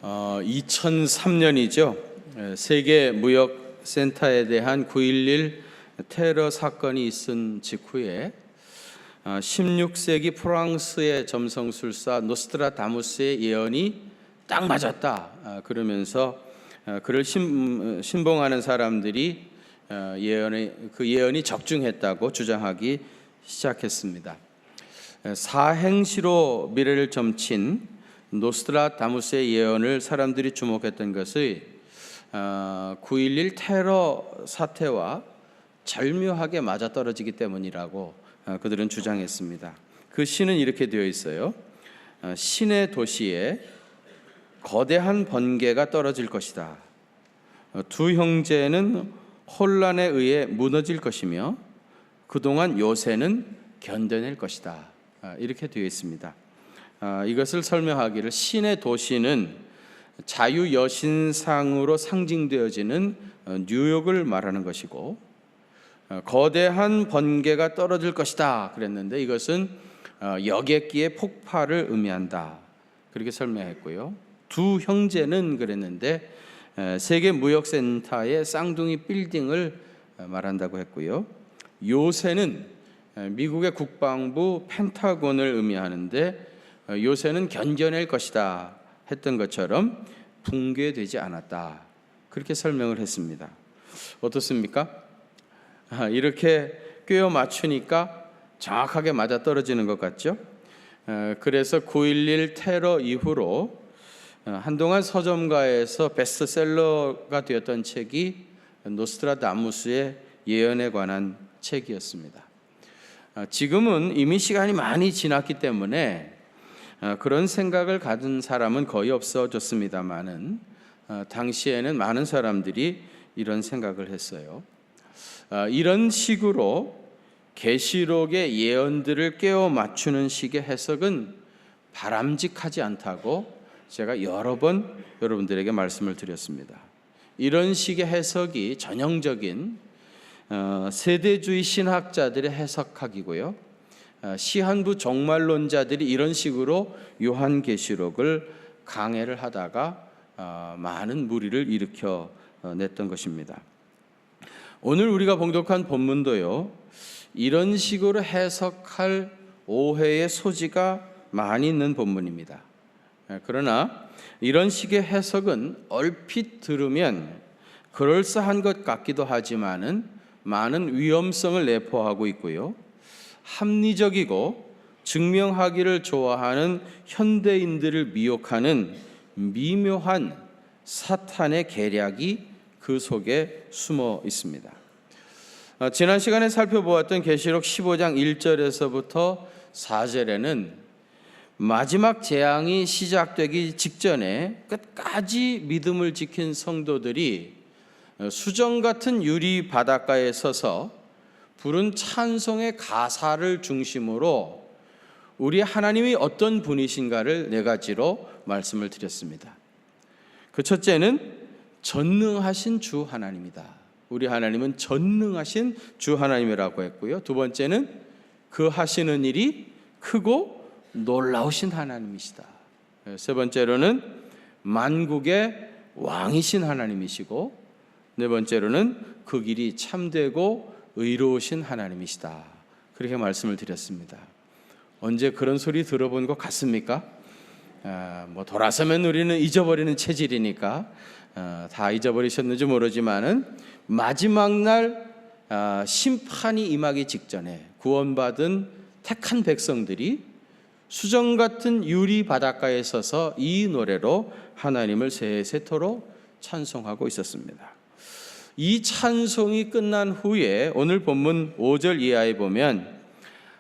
2003년이죠. 세계 무역센터에 대한 9.11 테러 사건이 있은 직후에 16세기 프랑스의 점성술사 노스트라다무스의 예언이 딱 맞았다. 그러면서 그를 신봉하는 사람들이 그 예언이 적중했다고 주장하기 시작했습니다. 사행시로 미래를 점친 노스트라다무스의 예언을 사람들이 주목했던 것이 9.11 테러 사태와 절묘하게 맞아떨어지기 때문이라고 그들은 주장했습니다. 그 시는 이렇게 되어 있어요. 신의 도시에 거대한 번개가 떨어질 것이다. 두 형제는 혼란에 의해 무너질 것이며 그동안 요새는 견뎌낼 것이다. 이렇게 되어 있습니다. 이것을 설명하기를 신의 도시는 자유여신상으로 상징되어지는 뉴욕을 말하는 것이고 거대한 번개가 떨어질 것이다 그랬는데 이것은 여객기의 폭발을 의미한다 그렇게 설명했고요. 두 형제는 그랬는데 세계 무역센터의 쌍둥이 빌딩을 말한다고 했고요. 요새는 미국의 국방부 펜타곤을 의미하는데 요새는 견뎌낼 것이다 했던 것처럼 붕괴되지 않았다 그렇게 설명을 했습니다. 어떻습니까? 이렇게 꿰어 맞추니까 정확하게 맞아떨어지는 것 같죠? 그래서 9.11 테러 이후로 한동안 서점가에서 베스트셀러가 되었던 책이 노스트라다무스의 예언에 관한 책이었습니다. 지금은 이미 시간이 많이 지났기 때문에 그런 생각을 가진 사람은 거의 없어졌습니다만은 당시에는 많은 사람들이 이런 생각을 했어요. 이런 식으로 계시록의 예언들을 깨워 맞추는 식의 해석은 바람직하지 않다고 제가 여러 번 여러분들에게 말씀을 드렸습니다. 이런 식의 해석이 전형적인 세대주의 신학자들의 해석학이고요. 시한부 종말론자들이 이런 식으로 요한계시록을 강해를 하다가 많은 무리를 일으켜 냈던 것입니다. 오늘 우리가 봉독한 본문도요, 이런 식으로 해석할 오해의 소지가 많이 있는 본문입니다. 그러나 이런 식의 해석은 얼핏 들으면 그럴싸한 것 같기도 하지만은 많은 위험성을 내포하고 있고요. 합리적이고 증명하기를 좋아하는 현대인들을 미혹하는 미묘한 사탄의 계략이 그 속에 숨어 있습니다. 지난 시간에 살펴보았던 계시록 15장 1절에서부터 4절에는 마지막 재앙이 시작되기 직전에 끝까지 믿음을 지킨 성도들이 수정 같은 유리 바닷가에 서서 부른 찬송의 가사를 중심으로 우리 하나님이 어떤 분이신가를 네 가지로 말씀을 드렸습니다. 그 첫째는 전능하신 주 하나님이다. 우리 하나님은 전능하신 주 하나님이라고 했고요. 두 번째는 그 하시는 일이 크고 놀라우신 하나님이시다. 세 번째로는 만국의 왕이신 하나님이시고 네 번째로는 그 길이 참되고 의로우신 하나님이시다. 그렇게 말씀을 드렸습니다. 언제 그런 소리 들어본 것 같습니까? 돌아서면 우리는 잊어버리는 체질이니까 다 잊어버리셨는지 모르지만은 마지막 날 심판이 임하기 직전에 구원받은 택한 백성들이 수정 같은 유리 바닷가에 서서 이 노래로 하나님을 세세토록 찬송하고 있었습니다. 이 찬송이 끝난 후에 오늘 본문 5절 이하에 보면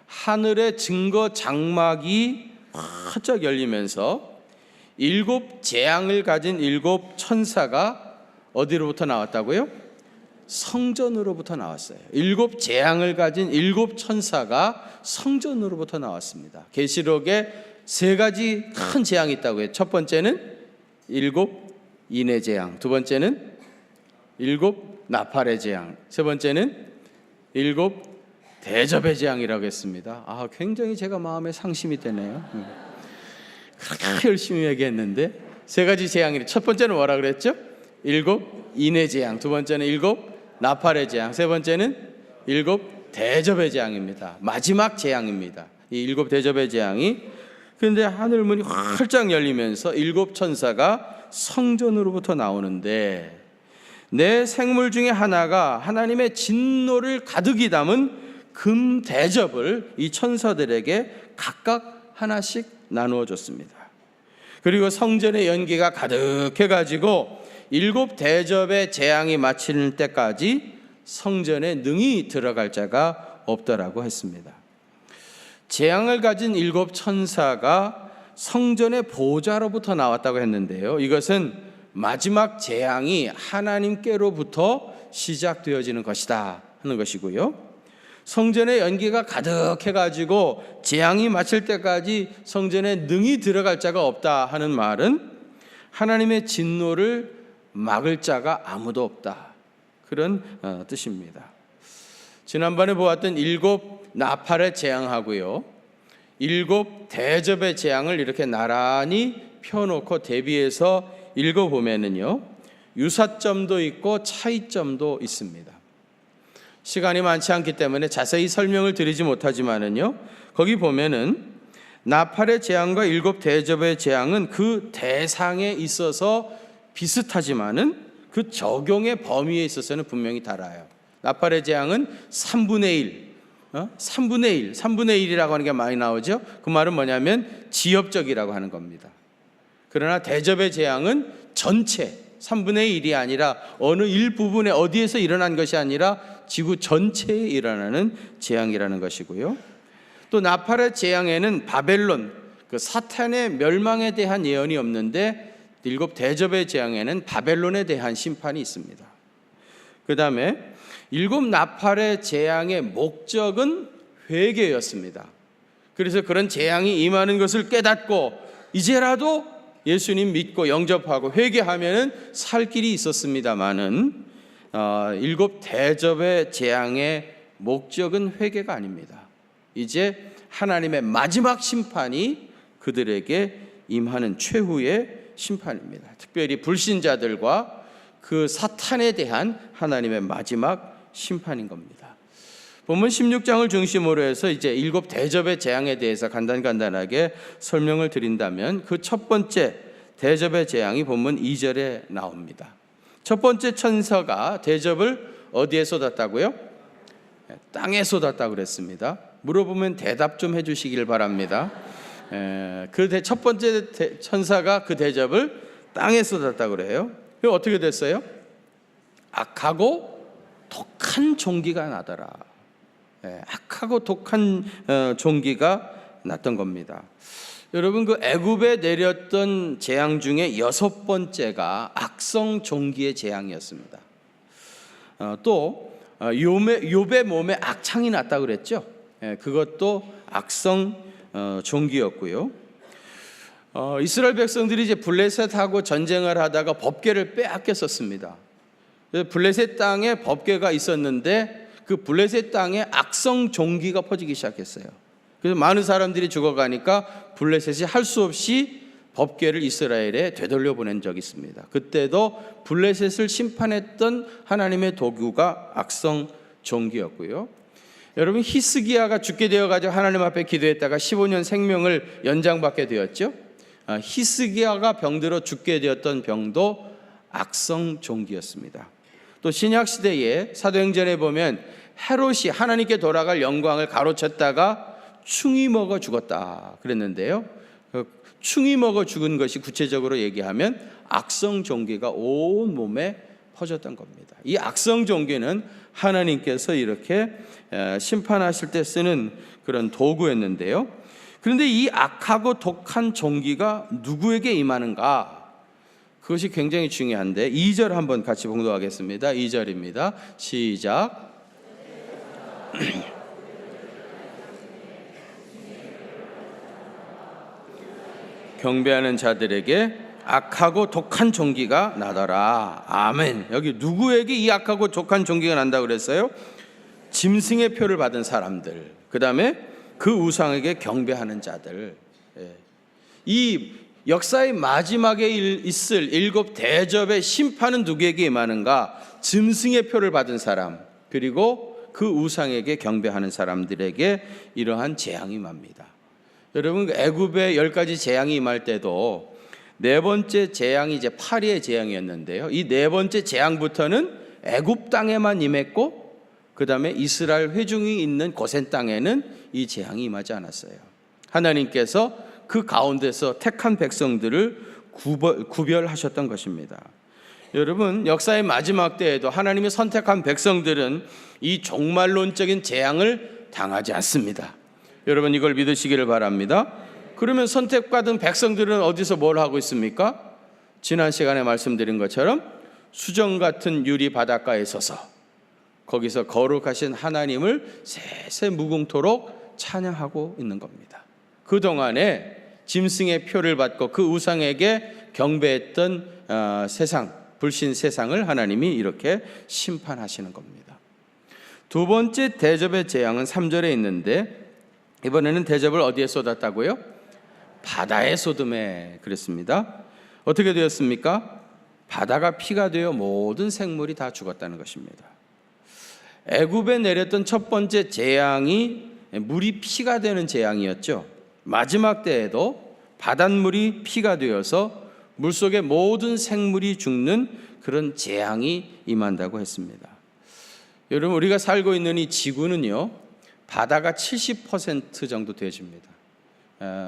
하늘의 증거 장막이 활짝 열리면서 7 재앙을 가진 7 천사가 어디로부터 나왔다고요? 성전으로부터 나왔어요. 7 재앙을 가진 7 천사가 성전으로부터 나왔습니다. 계시록에 3가지 큰 재앙이 있다고 해요. 첫 번째는 7 인의 재앙, 두 번째는 7 나팔의 재앙, 세 번째는 7 대접의 재앙이라고 했습니다. 굉장히 제가 마음에 상심이 되네요. 그렇게 열심히 얘기했는데 세 가지 재앙이 첫 번째는 뭐라 그랬죠? 일곱 인의 재앙, 두 번째는 일곱 나팔의 재앙, 세 번째는 일곱 대접의 재앙입니다. 마지막 재앙입니다. 이 일곱 대접의 재앙이, 그런데 하늘 문이 활짝 열리면서 일곱 천사가 성전으로부터 나오는데, 내 생물 중에 하나가 하나님의 진노를 가득히 담은 금 대접을 이 천사들에게 각각 하나씩 나누어 줬습니다. 그리고 성전의 연기가 가득해 가지고 일곱 대접의 재앙이 마치는 때까지 성전에 능히 들어갈 자가 없더라고 했습니다. 재앙을 가진 일곱 천사가 성전의 보좌로부터 나왔다고 했는데요, 이것은 마지막 재앙이 하나님께로부터 시작되어지는 것이다 하는 것이고요, 성전의 연기가 가득해 가지고 재앙이 마칠 때까지 성전에 능히 들어갈 자가 없다 하는 말은 하나님의 진노를 막을 자가 아무도 없다, 그런 뜻입니다. 지난번에 보았던 일곱 나팔의 재앙하고요, 일곱 대접의 재앙을 이렇게 나란히 펴놓고 대비해서 읽어보면은요, 유사점도 있고 차이점도 있습니다. 시간이 많지 않기 때문에 자세히 설명을 드리지 못하지만은요, 거기 보면은 나팔의 재앙과 일곱 대접의 재앙은 그 대상에 있어서 비슷하지만은 그 적용의 범위에 있어서는 분명히 달라요. 나팔의 재앙은 3분의 1, 3분의 1이라고 하는 게 많이 나오죠. 그 말은 뭐냐면 지엽적이라고 하는 겁니다. 그러나 대접의 재앙은 전체 3분의 1이 아니라 어느 일부분에 어디에서 일어난 것이 아니라 지구 전체에 일어나는 재앙이라는 것이고요, 또 나팔의 재앙에는 바벨론, 그 사탄의 멸망에 대한 예언이 없는데 일곱 대접의 재앙에는 바벨론에 대한 심판이 있습니다. 그 다음에 일곱 나팔의 재앙의 목적은 회개였습니다. 그래서 그런 재앙이 임하는 것을 깨닫고 이제라도 예수님 믿고 영접하고 회개하면은 살 길이 있었습니다만은 일곱 대접의 재앙의 목적은 회개가 아닙니다. 이제 하나님의 마지막 심판이 그들에게 임하는 최후의 심판입니다. 특별히 불신자들과 그 사탄에 대한 하나님의 마지막 심판인 겁니다. 본문 16장을 중심으로 해서 이제 일곱 대접의 재앙에 대해서 간단하게 설명을 드린다면, 그 첫 번째 대접의 재앙이 본문 2절에 나옵니다. 첫 번째 천사가 대접을 어디에 쏟았다고요? 땅에 쏟았다고 그랬습니다. 물어보면 대답 좀 해주시길 바랍니다. 그 첫 번째 천사가 그 대접을 땅에 쏟았다고 그래요. 그럼 어떻게 됐어요? 악하고 독한 종기가 나더라. 악하고 독한 종기가 났던 겁니다. 여러분, 그 애굽에 내렸던 재앙 중에 여섯 번째가 악성 종기의 재앙이었습니다. 또 욥의 몸에 악창이 났다고 그랬죠. 그것도 악성 종기였고요. 이스라엘 백성들이 이제 블레셋하고 전쟁을 하다가 법궤를 빼앗겼었습니다. 블레셋 땅에 법궤가 있었는데 그 블레셋 땅에 악성 종기가 퍼지기 시작했어요. 그래서 많은 사람들이 죽어가니까 블레셋이 할 수 없이 법궤를 이스라엘에 되돌려 보낸 적이 있습니다. 그때도 블레셋을 심판했던 하나님의 도구가 악성 종기였고요. 여러분, 히스기야가 죽게 되어가지고 하나님 앞에 기도했다가 15년 생명을 연장받게 되었죠. 히스기야가 병들어 죽게 되었던 병도 악성 종기였습니다. 또 신약 시대에 사도행전에 보면 헤롯이 하나님께 돌아갈 영광을 가로챘다가 충이 먹어 죽었다 그랬는데요, 충이 먹어 죽은 것이 구체적으로 얘기하면 악성 종기가 온 몸에 퍼졌던 겁니다. 이 악성 종기는 하나님께서 이렇게 심판하실 때 쓰는 그런 도구였는데요, 그런데 이 악하고 독한 종기가 누구에게 임하는가, 그것이 굉장히 중요한데 2절 한번 같이 봉독하겠습니다. 2절입니다. 시작. 경배하는 자들에게 악하고 독한 종기가 나더라. 아멘. 여기 누구에게 이 악하고 독한 종기가 난다고 그랬어요? 짐승의 표를 받은 사람들, 그 다음에 그 우상에게 경배하는 자들. 이 역사의 마지막에 있을 7 대접의 심판은 누구에게 임하는가? 짐승의 표를 받은 사람, 그리고 그 우상에게 경배하는 사람들에게 이러한 재앙이 임합니다. 여러분, 애굽의 10가지 재앙이 임할 때도 4번째 재앙이 이제 파리의 재앙이었는데요, 이 4번째 재앙부터는 애굽 땅에만 임했고, 그 다음에 이스라엘 회중이 있는 고센 땅에는 이 재앙이 임하지 않았어요. 하나님께서 그 가운데서 택한 백성들을 구별하셨던 것입니다. 여러분, 역사의 마지막 때에도 하나님이 선택한 백성들은 이 종말론적인 재앙을 당하지 않습니다. 여러분, 이걸 믿으시기를 바랍니다. 그러면 선택받은 백성들은 어디서 뭘 하고 있습니까? 지난 시간에 말씀드린 것처럼 수정 같은 유리 바닷가에 서서 거기서 거룩하신 하나님을 세세 무궁토록 찬양하고 있는 겁니다. 그동안에 짐승의 표를 받고 그 우상에게 경배했던 세상, 불신 세상을 하나님이 이렇게 심판하시는 겁니다. 2번째 대접의 재앙은 3절에 있는데, 이번에는 대접을 어디에 쏟았다고요? 바다에 쏟음에 그랬습니다. 어떻게 되었습니까? 바다가 피가 되어 모든 생물이 다 죽었다는 것입니다. 애굽에 내렸던 첫 번째 재앙이 물이 피가 되는 재앙이었죠. 마지막 때에도 바닷물이 피가 되어서 물속의 모든 생물이 죽는 그런 재앙이 임한다고 했습니다. 여러분, 우리가 살고 있는 이 지구는요, 바다가 70% 정도 되어집니다.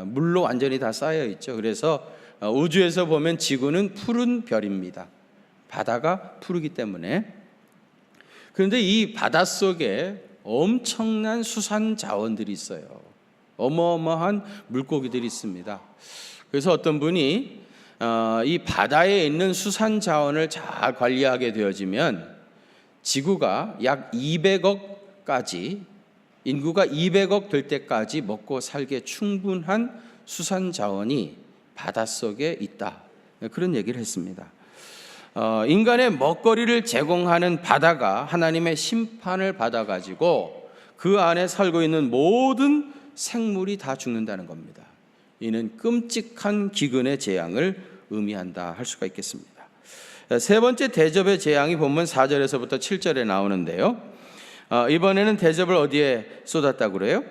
물로 완전히 다 쌓여 있죠. 그래서 우주에서 보면 지구는 푸른 별입니다. 바다가 푸르기 때문에. 그런데 이 바닷속에 엄청난 수산 자원들이 있어요. 어마어마한 물고기들이 있습니다. 그래서 어떤 분이 이 바다에 있는 수산 자원을 잘 관리하게 되어지면 지구가 약 200억까지, 인구가 200억 될 때까지 먹고 살기에 충분한 수산 자원이 바닷속에 있다, 그런 얘기를 했습니다. 인간의 먹거리를 제공하는 바다가 하나님의 심판을 받아가지고 그 안에 살고 있는 모든 생물이 다 죽는다는 겁니다. 이는 끔찍한 기근의 재앙을 의미한다 할 수가 있겠습니다. 3번째 대접의 재앙이 본문 4절에서부터 7절에 나오는데요, 이번에는 대접을 어디에 쏟았다고 그래요?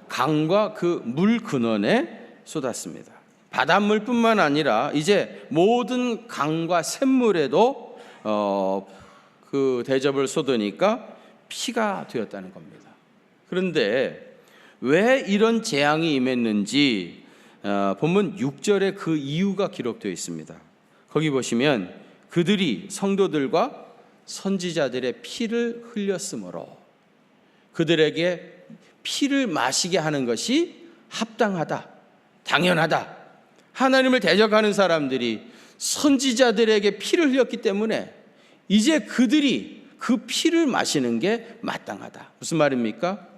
강과 그 물 근원에 쏟았습니다. 바닷물뿐만 아니라 이제 모든 강과 샘물에도 그 대접을 쏟으니까 피가 되었다는 겁니다. 그런데 왜 이런 재앙이 임했는지 본문 6절에 그 이유가 기록되어 있습니다. 거기 보시면 그들이 성도들과 선지자들의 피를 흘렸으므로 그들에게 피를 마시게 하는 것이 합당하다, 당연하다. 하나님을 대적하는 사람들이 선지자들에게 피를 흘렸기 때문에 이제 그들이 그 피를 마시는 게 마땅하다. 무슨 말입니까?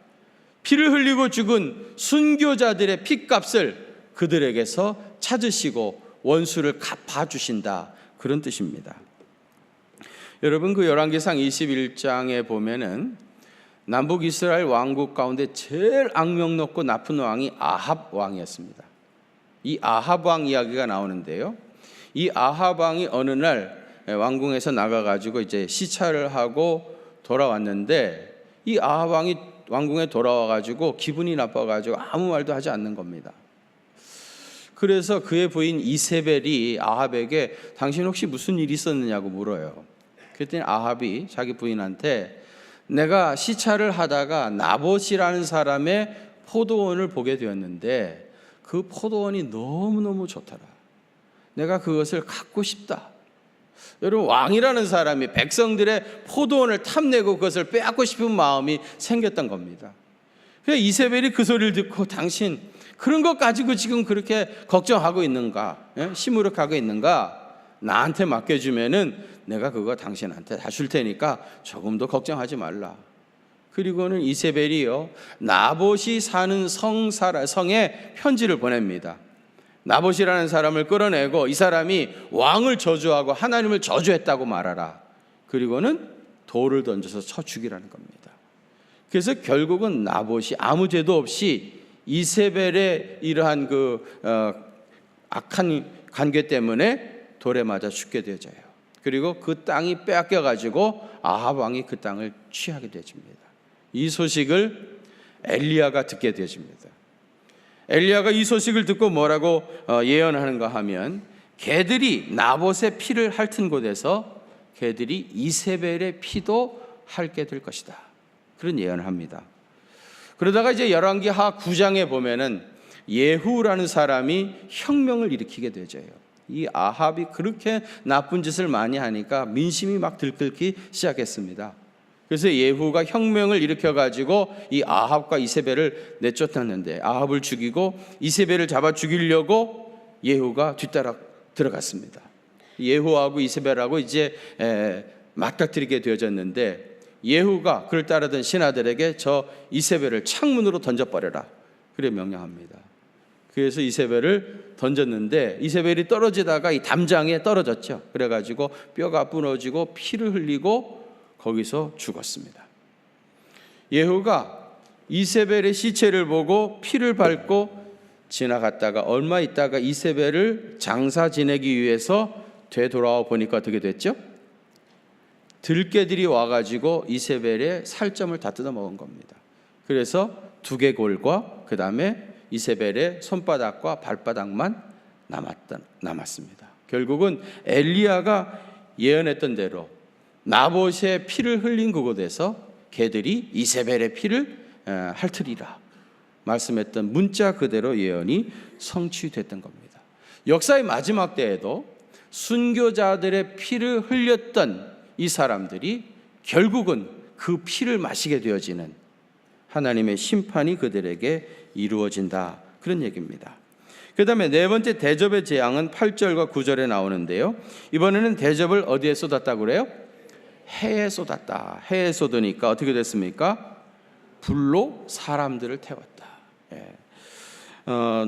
피를 흘리고 죽은 순교자들의 핏값을 그들에게서 찾으시고 원수를 갚아주신다, 그런 뜻입니다. 여러분, 그 열왕기상 21장에 보면은 남북 이스라엘 왕국 가운데 제일 악명 높고 나쁜 왕이 아합 왕이었습니다. 이 아합 왕 이야기가 나오는데요, 이 아합 왕이 어느 날 왕궁에서 나가가지고 이제 시찰을 하고 돌아왔는데, 이 아합 왕이 왕궁에 돌아와가지고 기분이 나빠가지고 아무 말도 하지 않는 겁니다. 그래서 그의 부인 이세벨이 아합에게 당신 혹시 무슨 일이 있었느냐고 물어요. 그랬더니 아합이 자기 부인한테 내가 시찰을 하다가 나봇이라는 사람의 포도원을 보게 되었는데 그 포도원이 너무너무 좋더라. 내가 그것을 갖고 싶다. 여러분, 왕이라는 사람이 백성들의 포도원을 탐내고 그것을 빼앗고 싶은 마음이 생겼던 겁니다. 그래서 이세벨이 그 소리를 듣고 당신 그런 것 가지고 지금 그렇게 걱정하고 있는가, 시무룩하고 있는가, 나한테 맡겨주면은 내가 그거 당신한테 다 줄 테니까 조금도 걱정하지 말라. 그리고는 이세벨이요, 나봇이 사는 성에 편지를 보냅니다. 나봇이라는 사람을 끌어내고 이 사람이 왕을 저주하고 하나님을 저주했다고 말하라. 그리고는 돌을 던져서 쳐 죽이라는 겁니다. 그래서 결국은 나봇이 아무 죄도 없이 이세벨의 이러한 악한 관계 때문에 돌에 맞아 죽게 되어져요. 그리고 그 땅이 빼앗겨 가지고 아합 왕이 그 땅을 취하게 되어집니다. 이 소식을 엘리야가 듣게 되어집니다. 엘리야가 이 소식을 듣고 뭐라고 예언하는가 하면, 개들이 나봇의 피를 핥은 곳에서 개들이 이세벨의 피도 핥게 될 것이다, 그런 예언을 합니다. 그러다가 이제 열왕기하 9장에 보면은 예후라는 사람이 혁명을 일으키게 되어져요. 이 아합이 그렇게 나쁜 짓을 많이 하니까 민심이 막 들끓기 시작했습니다. 그래서 예후가 혁명을 일으켜가지고 이 아합과 이세벨을 내쫓았는데, 아합을 죽이고 이세벨을 잡아 죽이려고 예후가 뒤따라 들어갔습니다. 예후하고 이세벨하고 이제 맞닥뜨리게 되어졌는데, 예후가 그를 따르던 신하들에게 저 이세벨을 창문으로 던져버려라, 그래 명령합니다. 그래서 이세벨을 던졌는데 이세벨이 떨어지다가 이 담장에 떨어졌죠. 그래가지고 뼈가 부러지고 피를 흘리고 거기서 죽었습니다. 예후가 이세벨의 시체를 보고 피를 밟고 지나갔다가 얼마 있다가 이세벨을 장사 지내기 위해서 되돌아와 보니까 어떻게 됐죠? 들개들이 와가지고 이세벨의 살점을 다 뜯어먹은 겁니다. 그래서 두개골과 그 다음에 이세벨의 손바닥과 발바닥만 남았습니다. 결국은 엘리야가 예언했던 대로 나봇의 피를 흘린 그곳에서 개들이 이세벨의 피를 핥으리라 말씀했던 문자 그대로 예언이 성취됐던 겁니다. 역사의 마지막 때에도 순교자들의 피를 흘렸던 이 사람들이 결국은 그 피를 마시게 되어지는 하나님의 심판이 그들에게 이루어진다, 그런 얘기입니다. 그 다음에 네 번째 대접의 재앙은 8절과 9절에 나오는데요, 이번에는 대접을 어디에 쏟았다고 그래요? 해에 쏟았다. 해에 쏟으니까 어떻게 됐습니까? 불로 사람들을 태웠다.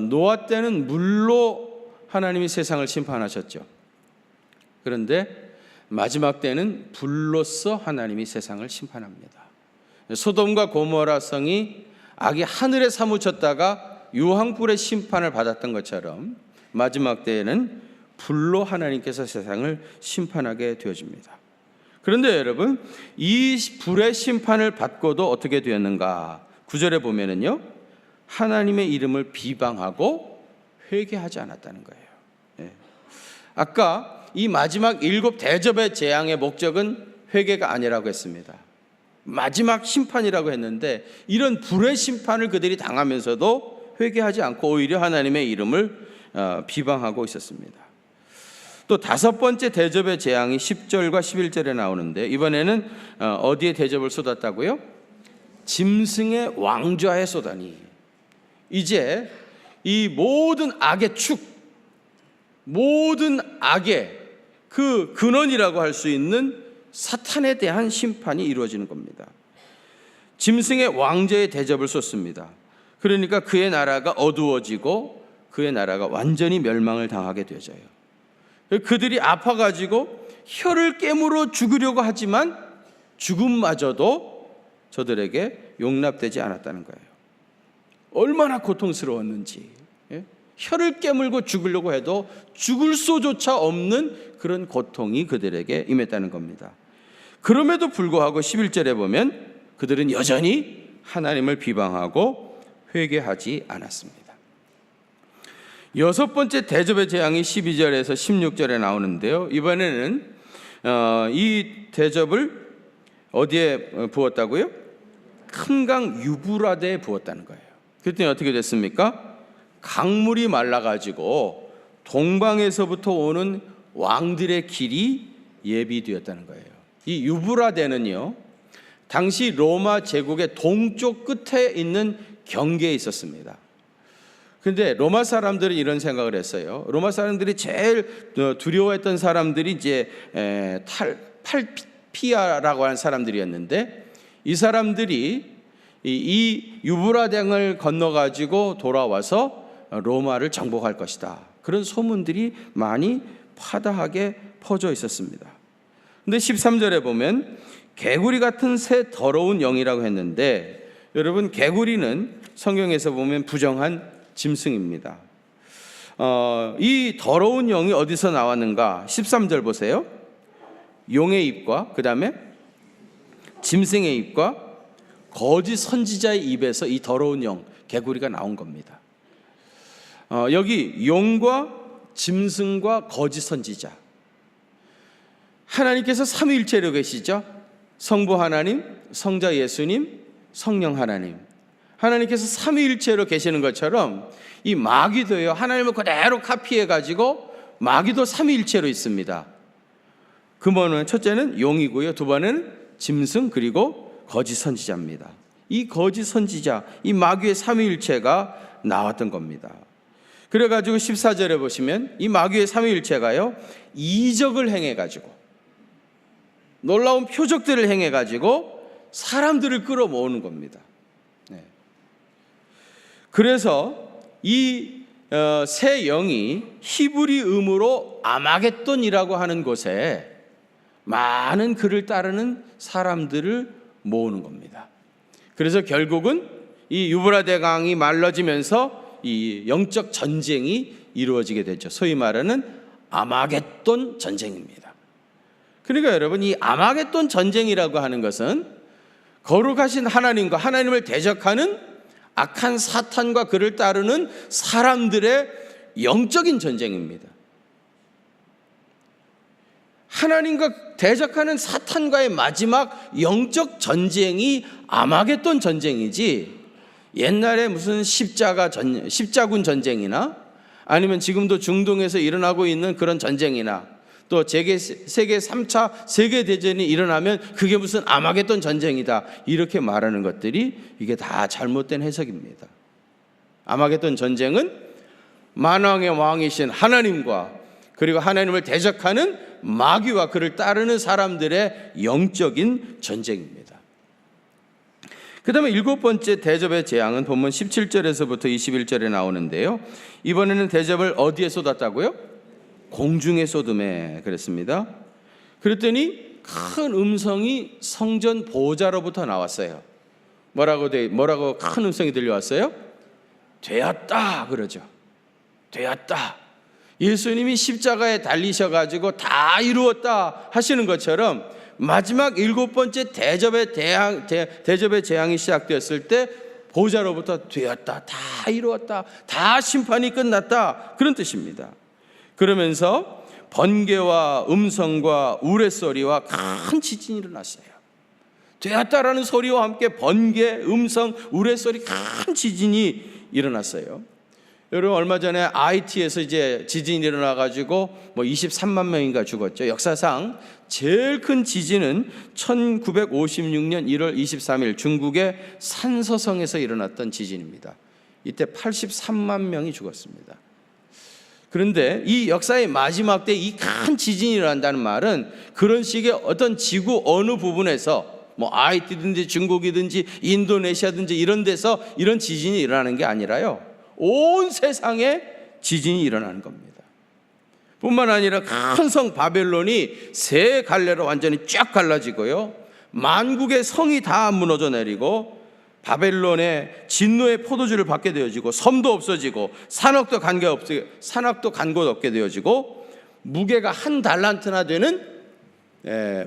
노아 때는 물로 하나님이 세상을 심판하셨죠. 그런데 마지막 때는 불로써 하나님이 세상을 심판합니다. 소돔과 고모라 성이 악이 하늘에 사무쳤다가 유황불의 심판을 받았던 것처럼 마지막 때에는 불로 하나님께서 세상을 심판하게 되어집니다. 그런데 여러분, 이 불의 심판을 받고도 어떻게 되었는가? 9절에 보면은요, 하나님의 이름을 비방하고 회개하지 않았다는 거예요. 아까 이 마지막 7 대접의 재앙의 목적은 회개가 아니라고 했습니다. 마지막 심판이라고 했는데, 이런 불의 심판을 그들이 당하면서도 회개하지 않고 오히려 하나님의 이름을 비방하고 있었습니다. 또 5번째 대접의 재앙이 10절과 11절에 나오는데, 이번에는 어디에 대접을 쏟았다고요? 짐승의 왕좌에 쏟아니. 이제 이 모든 악의 축, 모든 악의 그 근원이라고 할 수 있는 사탄에 대한 심판이 이루어지는 겁니다. 짐승의 왕좌에 대접을 쏟습니다. 그러니까 그의 나라가 어두워지고 그의 나라가 완전히 멸망을 당하게 되어져요. 그들이 아파가지고 혀를 깨물어 죽으려고 하지만 죽음마저도 저들에게 용납되지 않았다는 거예요. 얼마나 고통스러웠는지. 혀를 깨물고 죽으려고 해도 죽을 수조차 없는 그런 고통이 그들에게 임했다는 겁니다. 그럼에도 불구하고 11절에 보면 그들은 여전히 하나님을 비방하고 회개하지 않았습니다. 6번째 대접의 재앙이 12절에서 16절에 나오는데요, 이번에는 이 대접을 어디에 부었다고요? 큰 강 유브라데에 부었다는 거예요. 그랬더니 어떻게 됐습니까? 강물이 말라가지고 동방에서부터 오는 왕들의 길이 예비되었다는 거예요. 이 유브라데는요, 당시 로마 제국의 동쪽 끝에 있는 경계에 있었습니다. 그런데 로마 사람들은 이런 생각을 했어요. 로마 사람들이 제일 두려워했던 사람들이 이제 팔피아라고 하는 사람들이었는데, 이 사람들이 이 유브라데강을 건너가지고 돌아와서 로마를 정복할 것이다, 그런 소문들이 많이 파다하게 퍼져 있었습니다. 근데 13절에 보면 개구리 같은 새 더러운 영이라고 했는데, 여러분, 개구리는 성경에서 보면 부정한 짐승입니다. 이 더러운 영이 어디서 나왔는가? 13절 보세요. 용의 입과 그 다음에 짐승의 입과 거짓 선지자의 입에서 이 더러운 영, 개구리가 나온 겁니다. 여기 용과 짐승과 거짓 선지자, 하나님께서 삼위일체로 계시죠. 성부 하나님, 성자 예수님, 성령 하나님. 하나님께서 삼위일체로 계시는 것처럼 이 마귀도요, 하나님을 그대로 카피해가지고 마귀도 삼위일체로 있습니다. 그 뭐는 첫째는 용이고요, 두 번은 짐승, 그리고 거짓 선지자입니다. 이 거짓 선지자, 이 마귀의 삼위일체가 나왔던 겁니다. 그래가지고 14절에 보시면 이 마귀의 삼위일체가요, 이적을 행해가지고, 놀라운 표적들을 행해가지고 사람들을 끌어모으는 겁니다. 네. 그래서 이 새 영이 히브리음으로 아마겟돈이라고 하는 곳에 많은 그를 따르는 사람들을 모으는 겁니다. 그래서 결국은 이 유브라데 강이 말라지면서 이 영적 전쟁이 이루어지게 되죠. 소위 말하는 아마겟돈 전쟁입니다. 그러니까 여러분, 이 아마겟돈 전쟁이라고 하는 것은 거룩하신 하나님과 하나님을 대적하는 악한 사탄과 그를 따르는 사람들의 영적인 전쟁입니다. 하나님과 대적하는 사탄과의 마지막 영적 전쟁이 아마겟돈 전쟁이지, 옛날에 무슨 십자군 전쟁이나 아니면 지금도 중동에서 일어나고 있는 그런 전쟁이나 또 세계 3차 세계대전이 일어나면 그게 무슨 아마겟돈 전쟁이다, 이렇게 말하는 것들이 이게 다 잘못된 해석입니다. 아마겟돈 전쟁은 만왕의 왕이신 하나님과 그리고 하나님을 대적하는 마귀와 그를 따르는 사람들의 영적인 전쟁입니다. 그 다음에 7번째 대접의 재앙은 본문 17절에서부터 21절에 나오는데요, 이번에는 대접을 어디에 쏟았다고요? 공중에 쏟음에 그랬습니다. 그랬더니 큰 음성이 성전 보좌로부터 나왔어요. 뭐라고 큰 음성이 들려왔어요? 되었다 그러죠. 되었다. 예수님이 십자가에 달리셔가지고 다 이루었다 하시는 것처럼 마지막 7번째 대접의 재앙이 시작되었을 때 보좌로부터 되었다, 다 이루었다, 다 심판이 끝났다, 그런 뜻입니다. 그러면서 번개와 음성과 우레소리와 큰 지진이 일어났어요. 되었다라는 소리와 함께 번개, 음성, 우레소리, 큰 지진이 일어났어요. 여러분, 얼마 전에 IT에서 이제 지진이 일어나가지고 23만 명인가 죽었죠. 역사상 제일 큰 지진은 1956년 1월 23일 중국의 산서성에서 일어났던 지진입니다. 이때 83만 명이 죽었습니다. 그런데 이 역사의 마지막 때 이 큰 지진이 일어난다는 말은 그런 식의 어떤 지구 어느 부분에서 IT든지 중국이든지 인도네시아든지 이런 데서 이런 지진이 일어나는 게 아니라요, 온 세상에 지진이 일어나는 겁니다. 뿐만 아니라 큰 성 바벨론이 세 갈래로 완전히 쫙 갈라지고요, 만국의 성이 다 무너져 내리고 바벨론의 진노의 포도주를 받게 되어지고 섬도 없어지고 산악도 간 곳 없게 되어지고 무게가 한 달란트나 되는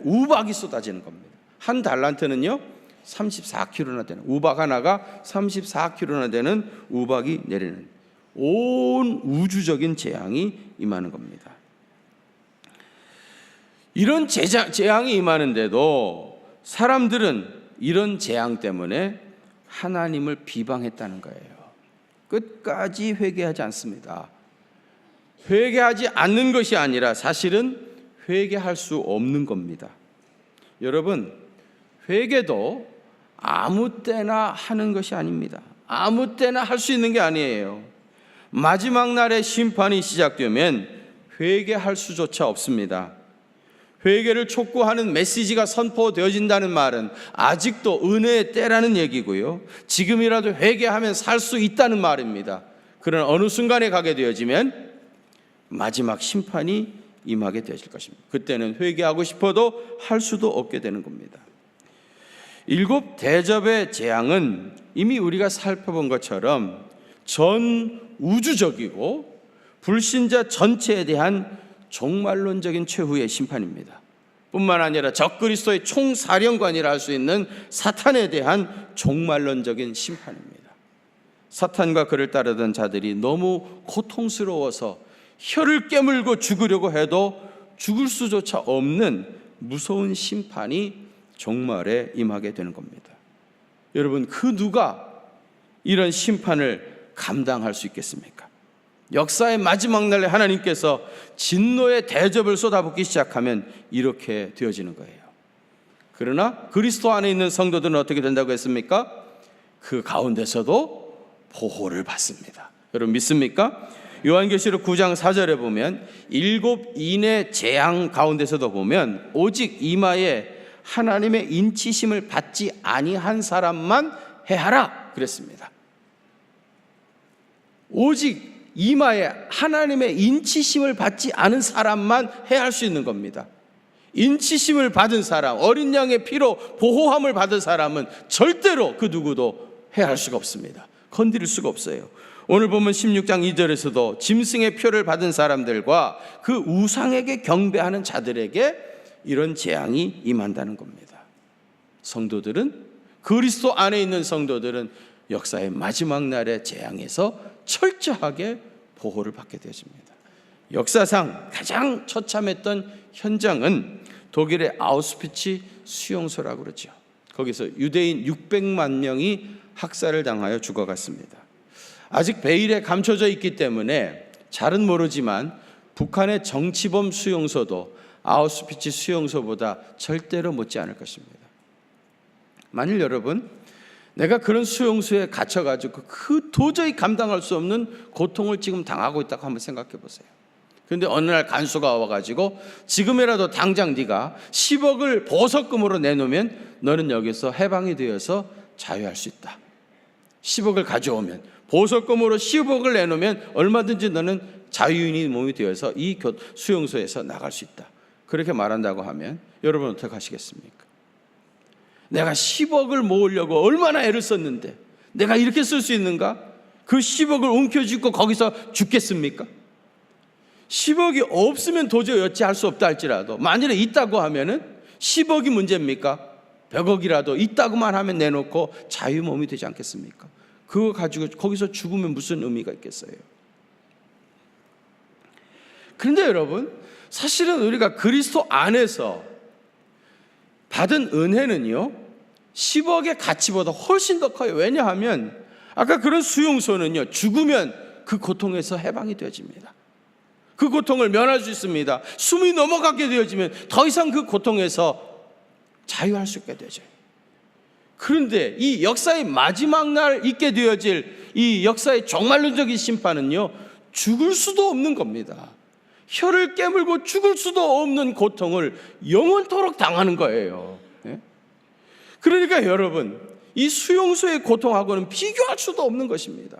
우박이 쏟아지는 겁니다. 한 달란트는요 34kg나 되는, 우박 하나가 34kg나 되는 우박이 내리는 온 우주적인 재앙이 임하는 겁니다. 이런 재앙이 임하는데도 사람들은 이런 재앙 때문에 하나님을 비방했다는 거예요. 끝까지 회개하지 않습니다. 회개하지 않는 것이 아니라 사실은 회개할 수 없는 겁니다. 여러분, 회개도 아무 때나 하는 것이 아닙니다. 아무 때나 할 수 있는 게 아니에요. 마지막 날의 심판이 시작되면 회개할 수조차 없습니다. 회개를 촉구하는 메시지가 선포되어진다는 말은 아직도 은혜의 때라는 얘기고요, 지금이라도 회개하면 살 수 있다는 말입니다. 그러나 어느 순간에 가게 되어지면 마지막 심판이 임하게 되실 것입니다. 그때는 회개하고 싶어도 할 수도 없게 되는 겁니다. 7 대접의 재앙은 이미 우리가 살펴본 것처럼 전 우주적이고 불신자 전체에 대한 종말론적인 최후의 심판입니다. 뿐만 아니라 적그리스도의 총사령관이라 할 수 있는 사탄에 대한 종말론적인 심판입니다. 사탄과 그를 따르던 자들이 너무 고통스러워서 혀를 깨물고 죽으려고 해도 죽을 수조차 없는 무서운 심판이 종말에 임하게 되는 겁니다. 여러분, 그 누가 이런 심판을 감당할 수 있겠습니까? 역사의 마지막 날에 하나님께서 진노의 대접을 쏟아붓기 시작하면 이렇게 되어지는 거예요. 그러나 그리스도 안에 있는 성도들은 어떻게 된다고 했습니까? 그 가운데서도 보호를 받습니다. 여러분 믿습니까? 요한계시록 9장 4절에 보면 7 인의 재앙 가운데서도 보면 오직 이마에 하나님의 인치심을 받지 아니한 사람만 해하라 그랬습니다. 오직 이마에 하나님의 인치심을 받지 않은 사람만 해할 수 있는 겁니다. 인치심을 받은 사람, 어린 양의 피로 보호함을 받은 사람은 절대로 그 누구도 해할 수가 없습니다. 건드릴 수가 없어요. 오늘 보면 16장 2절에서도 짐승의 표를 받은 사람들과 그 우상에게 경배하는 자들에게 이런 재앙이 임한다는 겁니다. 성도들은, 그리스도 안에 있는 성도들은 역사의 마지막 날의 재앙에서 철저하게 보호를 받게 되어집니다. 역사상 가장 처참했던 현장은 독일의 아우슈비츠 수용소라고 그러죠. 거기서 유대인 600만 명이 학살을 당하여 죽어갔습니다. 아직 베일에 감춰져 있기 때문에 잘은 모르지만 북한의 정치범 수용소도 아우슈비츠 수용소보다 절대로 못지 않을 것입니다. 만일 여러분, 내가 그런 수용소에 갇혀가지고 그 도저히 감당할 수 없는 고통을 지금 당하고 있다고 한번 생각해 보세요. 그런데 어느 날 간수가 와가지고 지금이라도 당장 네가 10억을 보석금으로 내놓으면 너는 여기서 해방이 되어서 자유할 수 있다. 10억을 가져오면, 보석금으로 10억을 내놓으면 얼마든지 너는 자유인이 몸이 되어서 이 수용소에서 나갈 수 있다. 그렇게 말한다고 하면 여러분 어떻게 하시겠습니까? 내가 10억을 모으려고 얼마나 애를 썼는데 내가 이렇게 쓸 수 있는가? 그 10억을 움켜쥐고 거기서 죽겠습니까? 10억이 없으면 도저히 어찌할 수 없다 할지라도 만일에 있다고 하면은 10억이 문제입니까? 100억이라도 있다고만 하면 내놓고 자유몸이 되지 않겠습니까? 그거 가지고 거기서 죽으면 무슨 의미가 있겠어요? 그런데 여러분, 사실은 우리가 그리스도 안에서 받은 은혜는요 10억의 가치보다 훨씬 더 커요. 왜냐하면 아까 그런 수용소는요 죽으면 그 고통에서 해방이 되어집니다. 그 고통을 면할 수 있습니다. 숨이 넘어가게 되어지면 더 이상 그 고통에서 자유할 수 있게 되죠. 그런데 이 역사의 마지막 날 있게 되어질 이 역사의 종말론적인 심판은요 죽을 수도 없는 겁니다. 혀를 깨물고 죽을 수도 없는 고통을 영원토록 당하는 거예요. 그러니까 여러분, 이 수용소의 고통하고는 비교할 수도 없는 것입니다.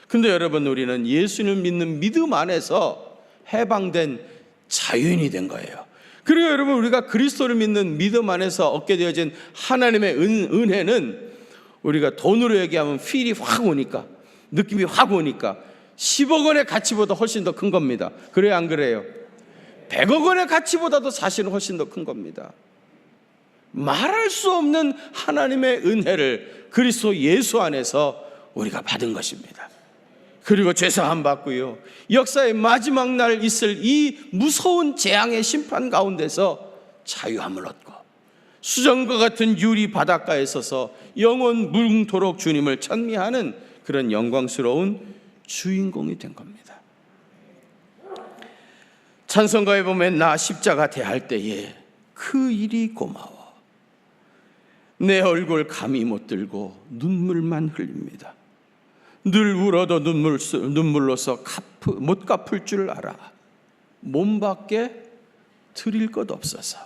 근데 여러분, 우리는 예수님을 믿는 믿음 안에서 해방된 자유인이 된 거예요. 그리고 여러분, 우리가 그리스도를 믿는 믿음 안에서 얻게 되어진 하나님의 은혜는 우리가 돈으로 얘기하면 필이 확 오니까, 느낌이 확 오니까 10억 원의 가치보다 훨씬 더 큰 겁니다. 그래요, 안 그래요? 100억 원의 가치보다도 사실은 훨씬 더 큰 겁니다. 말할 수 없는 하나님의 은혜를 그리스도 예수 안에서 우리가 받은 것입니다. 그리고 죄사함 받고요, 역사의 마지막 날 있을 이 무서운 재앙의 심판 가운데서 자유함을 얻고 수정과 같은 유리 바닷가에 서서 영원 무궁토록 주님을 찬미하는 그런 영광스러운 주인공이 된 겁니다. 찬송가에 보면 나 십자가 대할 때에 그 일이 고마워 내 얼굴 감히 못 들고 눈물만 흘립니다. 늘 울어도 눈물로서 못 갚을 줄 알아. 몸밖에 드릴 것 없어서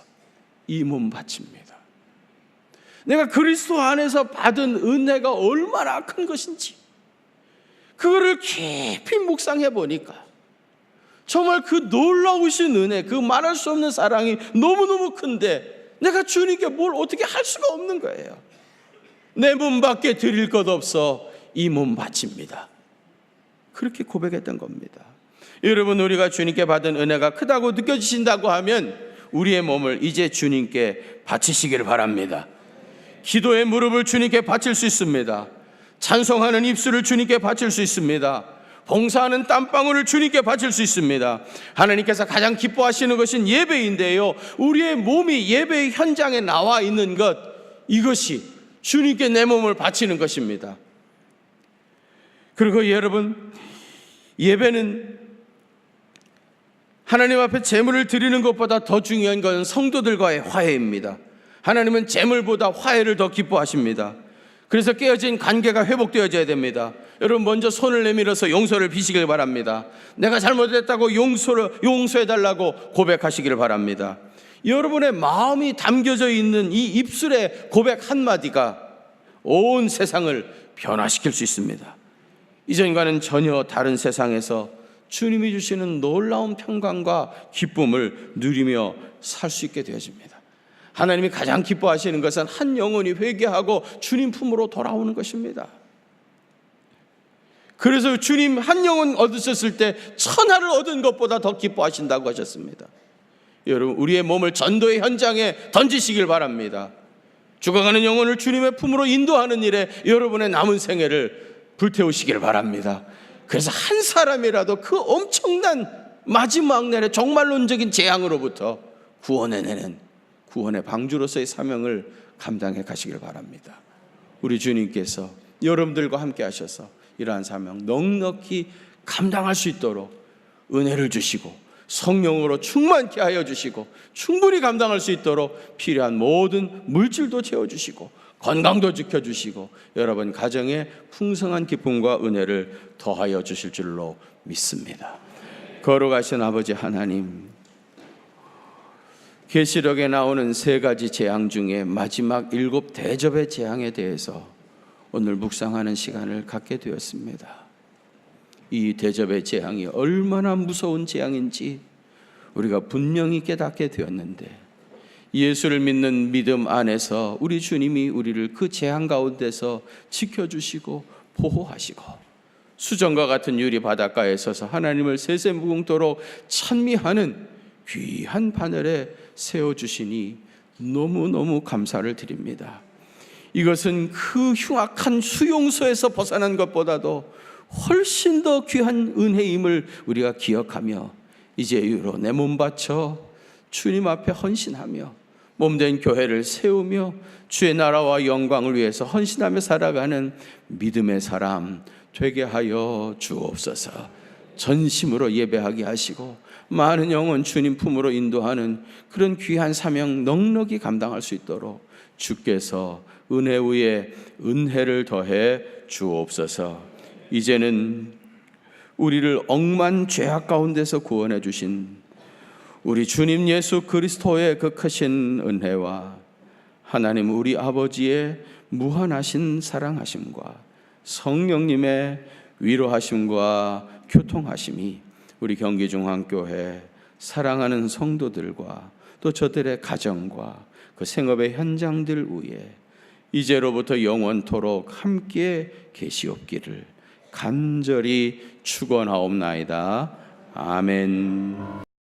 이 몸 바칩니다. 내가 그리스도 안에서 받은 은혜가 얼마나 큰 것인지 그거를 깊이 묵상해 보니까 정말 그 놀라우신 은혜, 그 말할 수 없는 사랑이 너무너무 큰데 내가 주님께 뭘 어떻게 할 수가 없는 거예요. 내 몸밖에 드릴 것 없어 이 몸 바칩니다. 그렇게 고백했던 겁니다. 여러분, 우리가 주님께 받은 은혜가 크다고 느껴지신다고 하면 우리의 몸을 이제 주님께 바치시기를 바랍니다. 기도의 무릎을 주님께 바칠 수 있습니다. 찬송하는 입술을 주님께 바칠 수 있습니다. 봉사하는 땀방울을 주님께 바칠 수 있습니다. 하나님께서 가장 기뻐하시는 것은 예배인데요, 우리의 몸이 예배의 현장에 나와 있는 것, 이것이 주님께 내 몸을 바치는 것입니다. 그리고 여러분, 예배는 하나님 앞에 제물을 드리는 것보다 더 중요한 것은 성도들과의 화해입니다. 하나님은 제물보다 화해를 더 기뻐하십니다. 그래서 깨어진 관계가 회복되어져야 됩니다. 여러분, 먼저 손을 내밀어서 용서를 비시길 바랍니다. 내가 잘못했다고 용서해달라고 고백하시기를 바랍니다. 여러분의 마음이 담겨져 있는 이 입술의 고백 한마디가 온 세상을 변화시킬 수 있습니다. 이전과는 전혀 다른 세상에서 주님이 주시는 놀라운 평강과 기쁨을 누리며 살 수 있게 되어집니다. 하나님이 가장 기뻐하시는 것은 한 영혼이 회개하고 주님 품으로 돌아오는 것입니다. 그래서 주님 한 영혼 얻으셨을 때 천하를 얻은 것보다 더 기뻐하신다고 하셨습니다. 여러분, 우리의 몸을 전도의 현장에 던지시길 바랍니다. 죽어가는 영혼을 주님의 품으로 인도하는 일에 여러분의 남은 생애를 불태우시길 바랍니다. 그래서 한 사람이라도 그 엄청난 마지막 날의 종말론적인 재앙으로부터 구원해내는 구원의 방주로서의 사명을 감당해 가시길 바랍니다. 우리 주님께서 여러분들과 함께 하셔서 이러한 사명 넉넉히 감당할 수 있도록 은혜를 주시고 성령으로 충만케 하여 주시고 충분히 감당할 수 있도록 필요한 모든 물질도 채워주시고 건강도 지켜주시고 여러분 가정에 풍성한 기쁨과 은혜를 더하여 주실 줄로 믿습니다. 거룩하신 아버지 하나님, 계시록에 나오는 3가지 재앙 중에 마지막 7 대접의 재앙에 대해서 오늘 묵상하는 시간을 갖게 되었습니다. 이 대접의 재앙이 얼마나 무서운 재앙인지 우리가 분명히 깨닫게 되었는데, 예수를 믿는 믿음 안에서 우리 주님이 우리를 그 재앙 가운데서 지켜주시고 보호하시고 수정과 같은 유리 바닷가에 서서 하나님을 세세무궁토록 찬미하는 귀한 바늘에 세워주시니 너무너무 감사를 드립니다. 이것은 그 흉악한 수용소에서 벗어난 것보다도 훨씬 더 귀한 은혜임을 우리가 기억하며 이제 이후로 내 몸 바쳐 주님 앞에 헌신하며 몸된 교회를 세우며 주의 나라와 영광을 위해서 헌신하며 살아가는 믿음의 사람 되게 하여 주옵소서. 전심으로 예배하게 하시고 많은 영혼 주님 품으로 인도하는 그런 귀한 사명 넉넉히 감당할 수 있도록 주께서 은혜 위에 은혜를 더해 주옵소서. 이제는 우리를 억만 죄악 가운데서 구원해 주신 우리 주님 예수 그리스도의 그 크신 은혜와 하나님 우리 아버지의 무한하신 사랑하심과 성령님의 위로하심과 교통하심이 우리 경기중앙교회 사랑하는 성도들과 또 저들의 가정과 그 생업의 현장들 위에 이제로부터 영원토록 함께 계시옵기를 간절히 축원하옵나이다. 아멘.